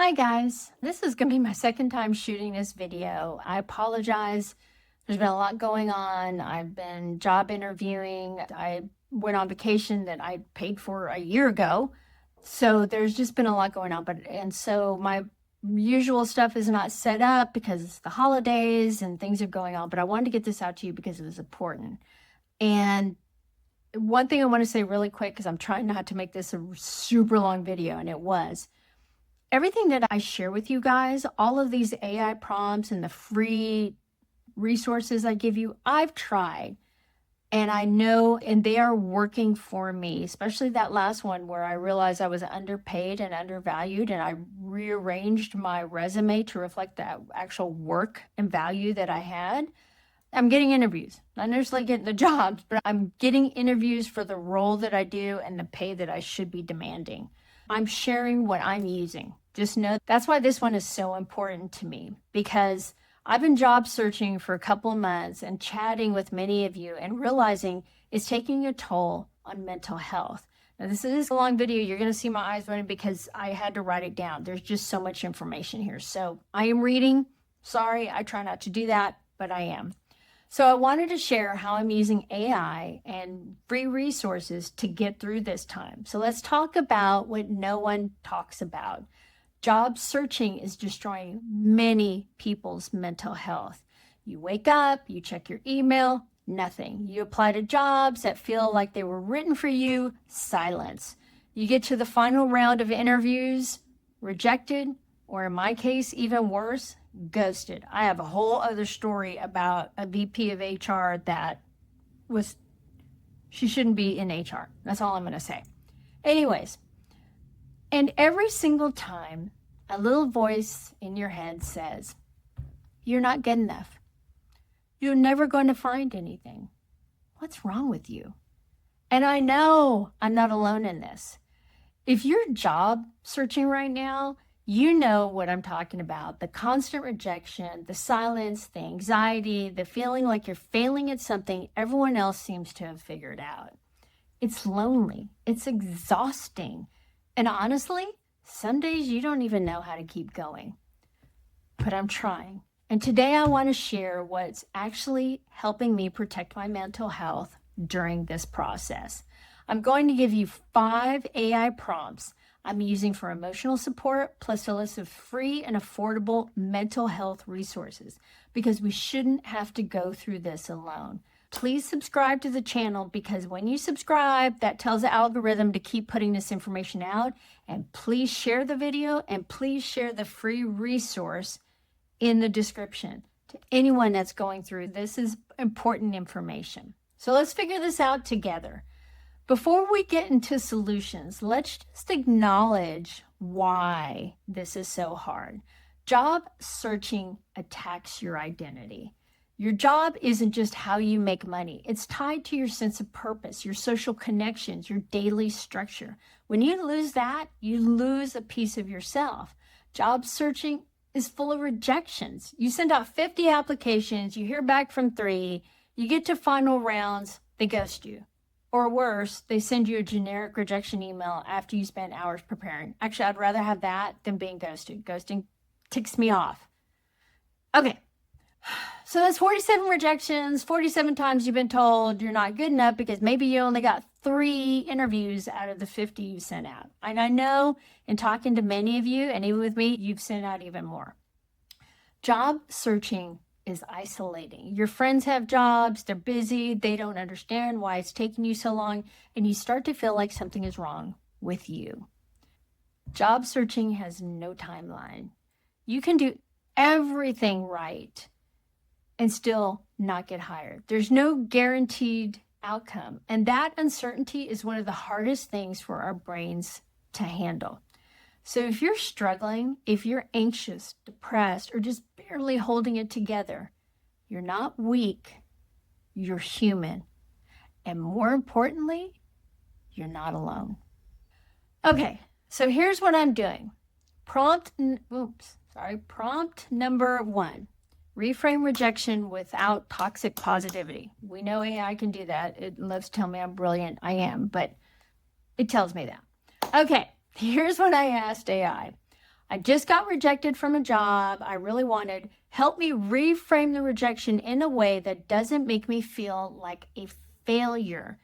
Hi guys, this is going to be my second time shooting this video. I apologize. There's been a lot going on. I've been job interviewing. I went on vacation that I paid for a year ago. So there's just been a lot going on. So my usual stuff is not set up because it's the holidays and things are going on. But I wanted to get this out to you because it was important. And one thing I want to say really quick, because I'm trying not to make this a super long video, and it was. Everything that I share with you guys, all of these AI prompts and the free resources I give you, I've tried and I know, and they are working for me, especially that last one where I realized I was underpaid and undervalued, and I rearranged my resume to reflect the actual work and value that I had. I'm getting interviews, not necessarily getting the jobs, but I'm getting interviews for the role that I do and the pay that I should be demanding. I'm sharing what I'm using. Just know that's why this one is so important to me, because I've been job searching for a couple of months and chatting with many of you and realizing it's taking a toll on mental health. Now, this is a long video. You're going to see my eyes running because I had to write it down. There's just so much information here. So I am reading. Sorry, I try not to do that, but I am. So I wanted to share how I'm using AI and free resources to get through this time. So let's talk about what no one talks about. Job searching is destroying many people's mental health. You wake up, you check your email, nothing. You apply to jobs that feel like they were written for you, silence. You get to the final round of interviews, rejected, or in my case, even worse, ghosted. I have a whole other story about a VP of HR that she shouldn't be in HR. That's all I'm going to say. Anyways, and every single time a little voice in your head says, you're not good enough. You're never going to find anything. What's wrong with you? And I know I'm not alone in this. If you're job searching right now, you know what I'm talking about. The constant rejection, the silence, the anxiety, the feeling like you're failing at something everyone else seems to have figured out. It's lonely. It's exhausting. And honestly, some days you don't even know how to keep going. But I'm trying. And today I want to share what's actually helping me protect my mental health during this process. I'm going to give you 5 AI prompts I'm using for emotional support, plus a list of free and affordable mental health resources, because we shouldn't have to go through this alone. Please subscribe to the channel, because when you subscribe, that tells the algorithm to keep putting this information out. And please share the video, and please share the free resource in the description to anyone that's going through. This is important information. So let's figure this out together. Before we get into solutions, let's just acknowledge why this is so hard. Job searching attacks your identity. Your job isn't just how you make money. It's tied to your sense of purpose, your social connections, your daily structure. When you lose that, you lose a piece of yourself. Job searching is full of rejections. You send out 50 applications, you hear back from 3, you get to final rounds, they ghost you. Or worse, they send you a generic rejection email after you spend hours preparing. Actually, I'd rather have that than being ghosted. Ghosting ticks me off. Okay, so that's 47 rejections, 47 times you've been told you're not good enough because maybe you only got 3 interviews out of the 50 you sent out. And I know in talking to many of you, and even with me, you've sent out even more. Job searching is isolating. Your friends have jobs, they're busy, they don't understand why it's taking you so long, and you start to feel like something is wrong with you. Job searching has no timeline. You can do everything right and still not get hired. There's no guaranteed outcome, and that uncertainty is one of the hardest things for our brains to handle. So if you're struggling, if you're anxious, depressed, or just barely holding it together, you're not weak, you're human. And more importantly, you're not alone. Okay, so here's what I'm doing. Prompt number 1, reframe rejection without toxic positivity. We know AI can do that. It loves to tell me I'm brilliant. I am, but it tells me that. Okay. Here's what I asked AI. I just got rejected from a job I really wanted. Help me reframe the rejection in a way that doesn't make me feel like a failure,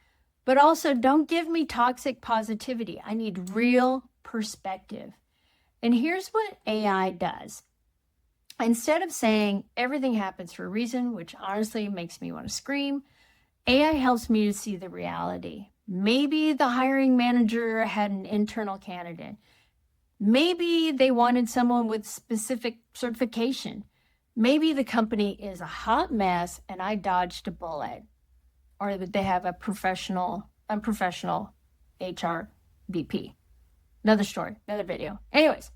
but also don't give me toxic positivity. I need real perspective. And here's what AI does. Instead of saying everything happens for a reason, which honestly makes me want to scream, AI helps me to see the reality. Maybe the hiring manager had an internal candidate. Maybe they wanted someone with specific certification. Maybe the company is a hot mess and I dodged a bullet. Or that they have a unprofessional HR VP. Another story, another video. Anyways,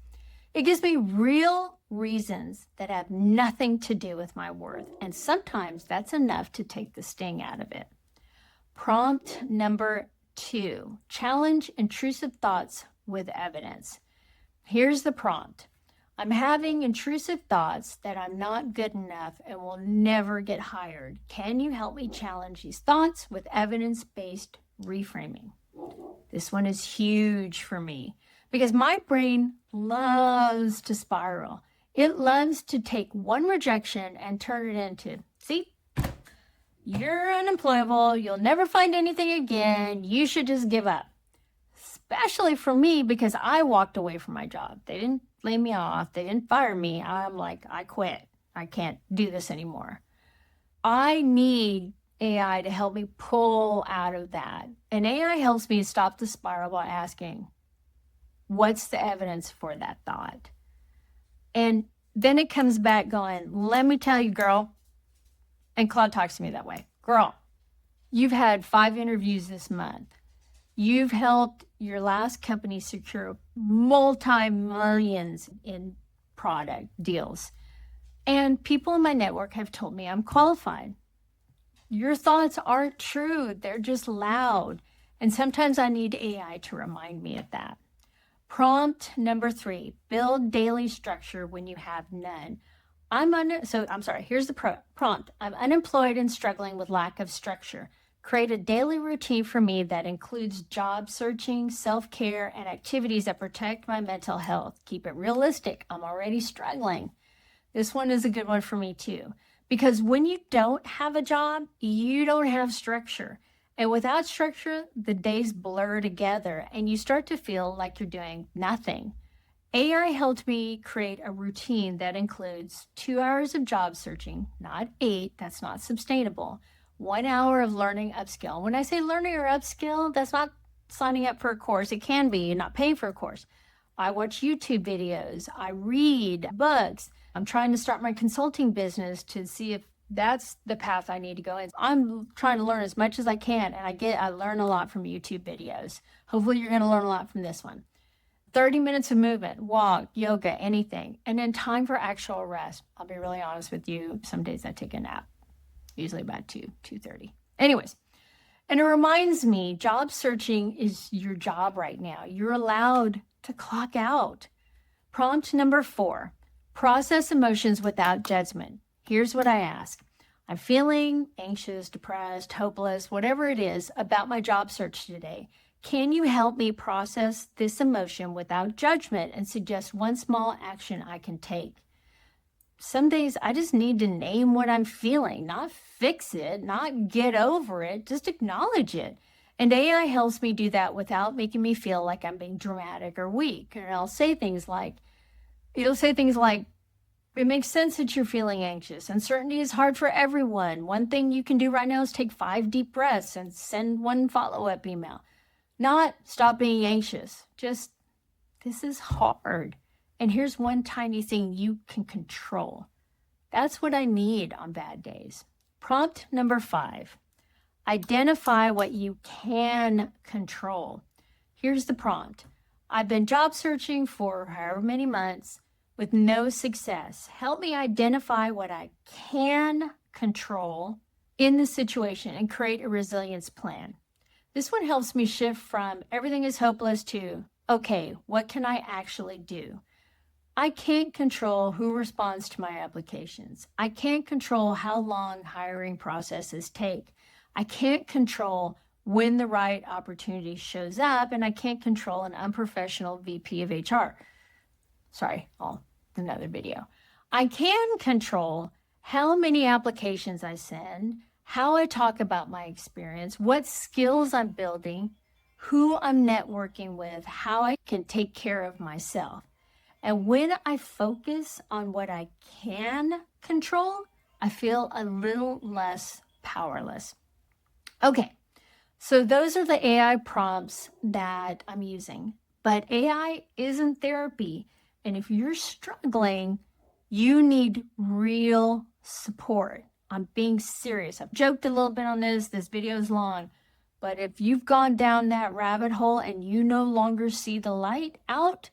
it gives me real reasons that have nothing to do with my worth. And sometimes that's enough to take the sting out of it. Prompt number 2, challenge intrusive thoughts with evidence. Here's the prompt. I'm having intrusive thoughts that I'm not good enough and will never get hired. Can you help me challenge these thoughts with evidence-based reframing? This one is huge for me because my brain loves to spiral. It loves to take one rejection and turn it into, see, you're unemployable. You'll never find anything again. You should just give up. Especially for me because I walked away from my job. They didn't lay me off. They didn't fire me. I'm like, I quit. I can't do this anymore. I need AI to help me pull out of that. And AI helps me stop the spiral by asking, what's the evidence for that thought? And then it comes back going, let me tell you, girl. And Claude talks to me that way. Girl, you've had 5 interviews this month. You've helped your last company secure multi-millions in product deals. And people in my network have told me I'm qualified. Your thoughts aren't true. They're just loud. And sometimes I need AI to remind me of that. Prompt number 3, build daily structure when you have none. Here's the prompt. I'm unemployed and struggling with lack of structure. Create a daily routine for me that includes job searching, self-care, and activities that protect my mental health. Keep it realistic. I'm already struggling. This one is a good one for me too. Because when you don't have a job, you don't have structure. And without structure, the days blur together and you start to feel like you're doing nothing. AI helped me create a routine that includes 2 hours of job searching, not 8. That's not sustainable. 1 hour of learning upskill. When I say learning or upskill, that's not signing up for a course. It can be, you're not paying for a course. I watch YouTube videos. I read books. I'm trying to start my consulting business to see if that's the path I need to go in. I'm trying to learn as much as I can, and I learn a lot from YouTube videos. Hopefully you're going to learn a lot from this one. 30 minutes of movement, walk, yoga, anything. And then time for actual rest. I'll be really honest with you. Some days I take a nap, usually about 2:30. Anyways, and it reminds me, job searching is your job right now. You're allowed to clock out. Prompt number 4, process emotions without judgment. Here's what I ask. I'm feeling anxious, depressed, hopeless, whatever it is about my job search today. Can you help me process this emotion without judgment and suggest one small action I can take? Some days I just need to name what I'm feeling, not fix it, not get over it, just acknowledge it. And AI helps me do that without making me feel like I'm being dramatic or weak. And it'll say things like, it makes sense that you're feeling anxious. Uncertainty is hard for everyone. One thing you can do right now is take 5 deep breaths and send one follow-up email. Not stop being anxious. Just, this is hard. And here's one tiny thing you can control. That's what I need on bad days. Prompt number 5, identify what you can control. Here's the prompt. I've been job searching for however many months with no success. Help me identify what I can control in the situation and create a resilience plan. This one helps me shift from everything is hopeless to, okay, what can I actually do? I can't control who responds to my applications. I can't control how long hiring processes take. I can't control when the right opportunity shows up, and I can't control an unprofessional VP of HR. Sorry, another video. I can control how many applications I send, how I talk about my experience, what skills I'm building, who I'm networking with, how I can take care of myself. And when I focus on what I can control, I feel a little less powerless. Okay, so those are the AI prompts that I'm using. But AI isn't therapy. And if you're struggling, you need real support. I'm being serious. I've joked a little bit on this. This video is long. But if you've gone down that rabbit hole and you no longer see the light out,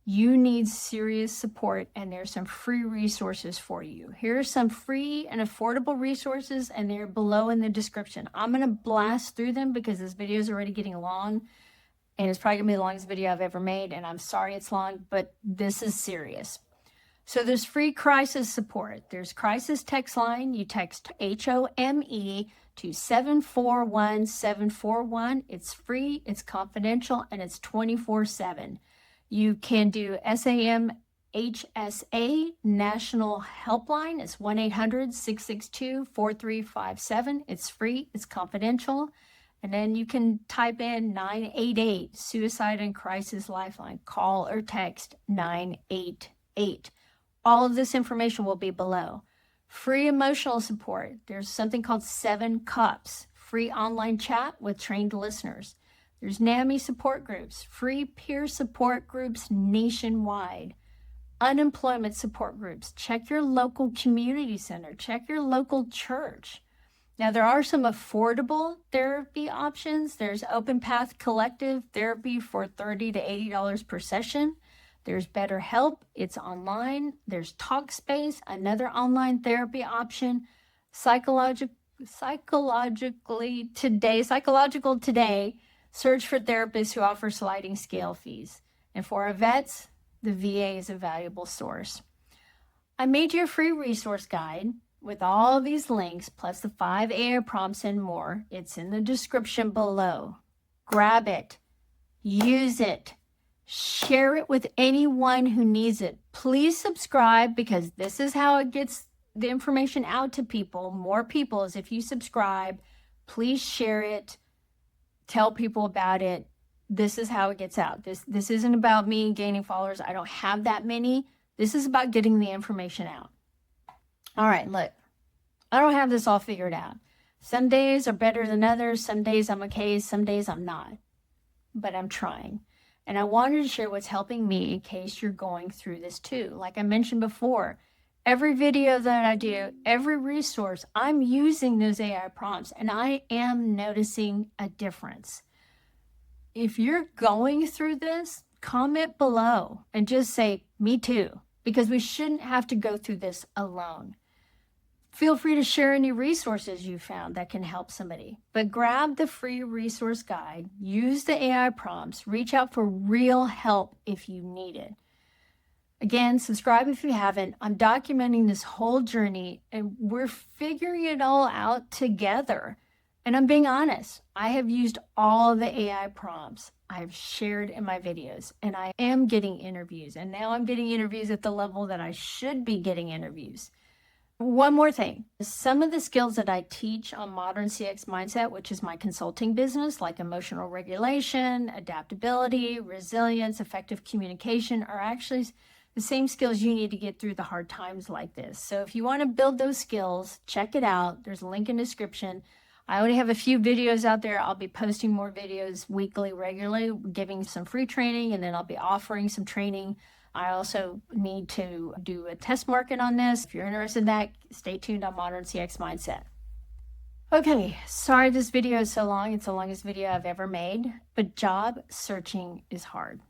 you need serious support, and there's some free resources for you. Here are some free and affordable resources, and they're below in the description. I'm going to blast through them because this video is already getting long, and it's probably going to be the longest video I've ever made, and I'm sorry it's long, but this is serious. So there's free crisis support. There's crisis text line. You text HOME to 741-741. It's free, it's confidential, and it's 24/7. You can do SAMHSA National Helpline. It's 1-800-662-4357. It's free, it's confidential. And then you can type in 988 Suicide and Crisis Lifeline. Call or text 988. All of this information will be below. Free emotional support. There's something called 7 Cups. Free online chat with trained listeners. There's NAMI support groups, free peer support groups nationwide, unemployment support groups. Check your local community center, check your local church. Now, there are some affordable therapy options. There's Open Path Collective Therapy for $30 to $80 per session. There's BetterHelp, it's online. There's Talkspace, another online therapy option. Psychological Today, search for therapists who offer sliding scale fees. And for our vets, the VA is a valuable source. I made you a free resource guide with all these links, plus the 5 AI prompts and more. It's in the description below. Grab it, use it, share it with anyone who needs it. Please subscribe, because this is how it gets the information out to people. More people is if you subscribe. Please share it. Tell people about it. This is how it gets out. This isn't about me gaining followers. I don't have that many. This is about getting the information out. All right, look, I don't have this all figured out. Some days are better than others. Some days I'm okay. Some days I'm not. But I'm trying. And I wanted to share what's helping me in case you're going through this too. Like I mentioned before, every video that I do, every resource, I'm using those AI prompts, and I am noticing a difference. If you're going through this, comment below and just say, me too, because we shouldn't have to go through this alone. Feel free to share any resources you found that can help somebody, but grab the free resource guide, use the AI prompts, reach out for real help if you need it. Again, subscribe if you haven't. I'm documenting this whole journey, and we're figuring it all out together. And I'm being honest, I have used all the AI prompts I've shared in my videos, and I am getting interviews. And now I'm getting interviews at the level that I should be getting interviews. One more thing, some of the skills that I teach on Modern CX Mindset, which is my consulting business, like emotional regulation, adaptability, resilience, effective communication, are actually the same skills you need to get through the hard times like this. So if you want to build those skills, check it out. There's a link in the description. I already have a few videos out there. I'll be posting more videos weekly, regularly, giving some free training, and then I'll be offering some training. I also need to do a test market on this. If you're interested in that, stay tuned on Modern CX Mindset. Okay, sorry this video is so long. It's the longest video I've ever made, but job searching is hard.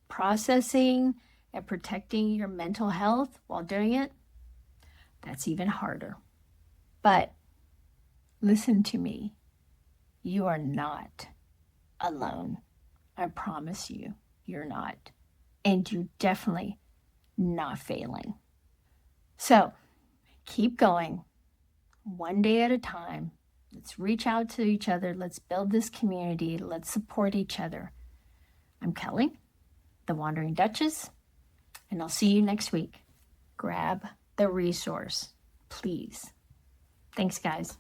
Processing and protecting your mental health while doing it, that's even harder. But listen to me. You are not alone. I promise you, you're not. And you're definitely not failing. So keep going, one day at a time. Let's reach out to each other. Let's build this community. Let's support each other. I'm Kelly, the Wandering Duchess. And I'll see you next week. Grab the resource, please. Thanks, guys.